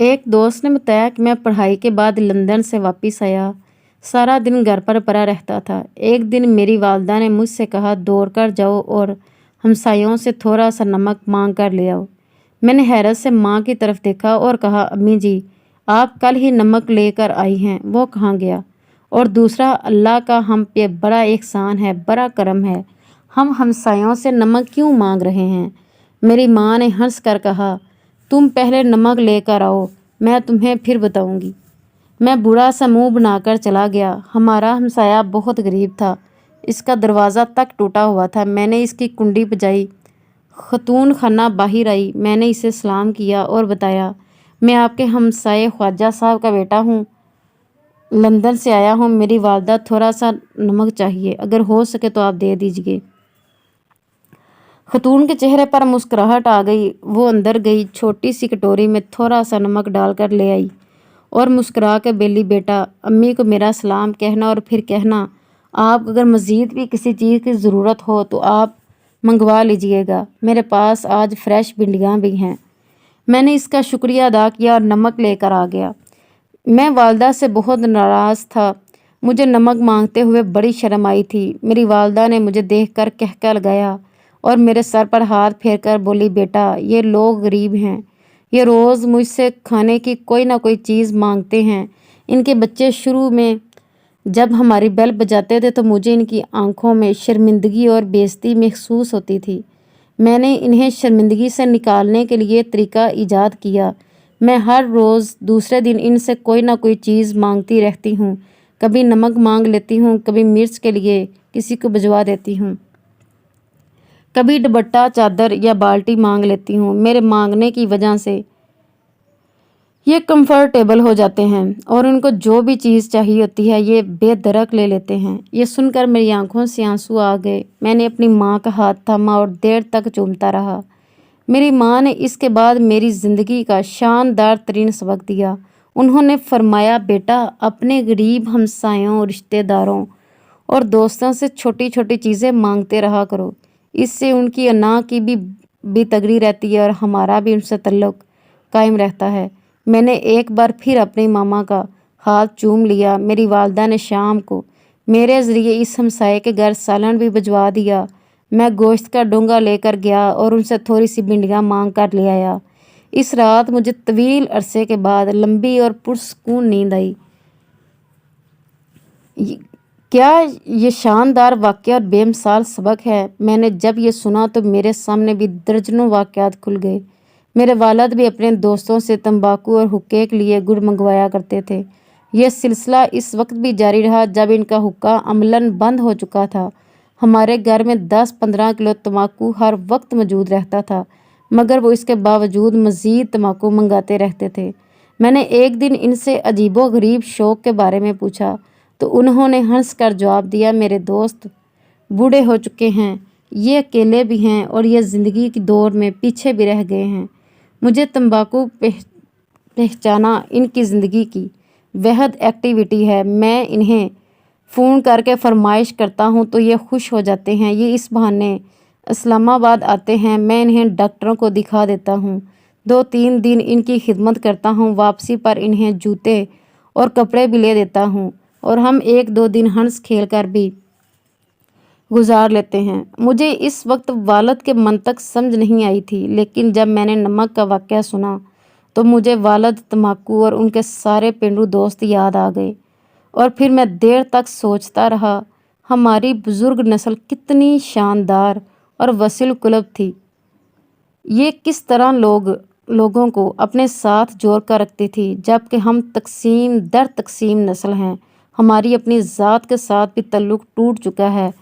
एक दोस्त ने बताया कि मैं पढ़ाई के बाद लंदन से वापस आया, सारा दिन घर पर पड़ा रहता था। एक दिन मेरी वालदा ने मुझसे कहा, दौड़ कर जाओ और हमसायों से थोड़ा सा नमक मांग कर ले आओ। मैंने हैरत से माँ की तरफ देखा और कहा, अम्मी जी, आप कल ही नमक लेकर आई हैं, वो कहाँ गया? और दूसरा, अल्लाह का हम पे बड़ा एहसान है, बड़ा करम है, हम हमसायों से नमक क्यों मांग रहे हैं? मेरी माँ ने हंस कर कहा, तुम पहले नमक लेकर आओ, मैं तुम्हें फिर बताऊंगी। मैं बुरा सा मुंह बनाकर चला गया। हमारा हमसाया बहुत गरीब था, इसका दरवाज़ा तक टूटा हुआ था। मैंने इसकी कुंडी बजाई, खतून खाना बाहर आई। मैंने इसे सलाम किया और बताया, मैं आपके हमसाए ख्वाजा साहब का बेटा हूँ, लंदन से आया हूँ। मेरी वालदा थोड़ा सा नमक चाहिए, अगर हो सके तो आप दे दीजिए। खतून के चेहरे पर मुस्कुराहट आ गई। वो अंदर गई, छोटी सी कटोरी में थोड़ा सा नमक डालकर ले आई और मुस्कुरा कर बोली, बेटा, अम्मी को मेरा सलाम कहना और फिर कहना, आप अगर मज़ीद भी किसी चीज़ की ज़रूरत हो तो आप मंगवा लीजिएगा, मेरे पास आज फ्रेश भिंडियाँ भी हैं। मैंने इसका शुक्रिया अदा किया और नमक लेकर आ गया। मैं वालदा से बहुत नाराज़ था। मुझे नमक मांगते हुए बड़ी शर्म आई थी। मेरी वालदा ने मुझे देखकर कहका लगाया और मेरे सर पर हाथ फेरकर बोली, बेटा, ये लोग गरीब हैं, ये रोज़ मुझसे खाने की कोई ना कोई चीज़ मांगते हैं। इनके बच्चे शुरू में जब हमारी बेल बजाते थे तो मुझे इनकी आंखों में शर्मिंदगी और बेइज्जती महसूस होती थी। मैंने इन्हें शर्मिंदगी से निकालने के लिए तरीका ईजाद किया। मैं हर रोज़ दूसरे दिन इनसे कोई ना कोई चीज़ मांगती रहती हूँ। कभी नमक मांग लेती हूँ, कभी मिर्च के लिए किसी को भिजवा देती हूँ, कभी दुपट्टा, चादर या बाल्टी मांग लेती हूँ। मेरे मांगने की वजह से ये कंफर्टेबल हो जाते हैं और उनको जो भी चीज़ चाहिए होती है ये बेधड़क ले लेते हैं। ये सुनकर मेरी आंखों से आंसू आ गए। मैंने अपनी माँ का हाथ थामा और देर तक चूमता रहा। मेरी माँ ने इसके बाद मेरी ज़िंदगी का शानदार तरीन सबक दिया। उन्होंने फरमाया, बेटा, अपने गरीब हमसायों, रिश्तेदारों और दोस्तों से छोटी छोटी चीज़ें मांगते रहा करो। इससे उनकी अना की भी बेतगरी रहती है और हमारा भी उनसे तल्लुक़ कायम रहता है। मैंने एक बार फिर अपनी मामा का हाथ चूम लिया। मेरी वालदा ने शाम को मेरे ज़रिए इस हमसाये के घर सालन भी भिजवा दिया। मैं गोश्त का डोंगा लेकर गया और उनसे थोड़ी सी भिंडियाँ मांग कर ले आया। इस रात मुझे तवील अरसे के बाद लंबी और पुरसकून नींद आई। क्या ये शानदार वाक़या और बेमिसाल सबक है। मैंने जब ये सुना तो मेरे सामने भी दर्जनों वाक़यात खुल गए। मेरे वालिद भी अपने दोस्तों से तंबाकू और हुक्के के लिए गुड़ मंगवाया करते थे। यह सिलसिला इस वक्त भी जारी रहा जब इनका हुक्का अमलन बंद हो चुका था। हमारे घर में 10-15 किलो तंबाकू हर वक्त मौजूद रहता था, मगर वो इसके बावजूद मज़ीद तंबाकू मंगाते रहते थे। मैंने एक दिन इनसे अजीबो गरीब शौक़ के बारे में पूछा तो उन्होंने हंस कर जवाब दिया, मेरे दोस्त बूढ़े हो चुके हैं, ये अकेले भी हैं और ये ज़िंदगी की दौड़ में पीछे भी रह गए हैं। मुझे तंबाकू पहचाना इनकी ज़िंदगी की बेहद एक्टिविटी है। मैं इन्हें फ़ोन करके फरमाइश करता हूँ तो ये खुश हो जाते हैं। ये इस बहाने इस्लामाबाद आते हैं। मैं इन्हें डॉक्टरों को दिखा देता हूँ। 2-3 दिन इनकी खिदमत करता हूँ। वापसी पर इन्हें जूते और कपड़े भी ले देता हूँ और हम 1-2 दिन हंस खेल कर भी गुजार लेते हैं। मुझे इस वक्त वालिद के मंतक समझ नहीं आई थी, लेकिन जब मैंने नमक का वाक़या सुना तो मुझे वालिद, तंबाकू और उनके सारे पेंडू दोस्त याद आ गए। और फिर मैं देर तक सोचता रहा, हमारी बुज़ुर्ग नस्ल कितनी शानदार और वसील कुलब थी। ये किस तरह लोगों को अपने साथ जोड़ कर रखती थी, जबकि हम तकसीम दर तकसीम नस्ल हैं। हमारी अपनी ज़ात के साथ भी तल्लुक़ टूट चुका है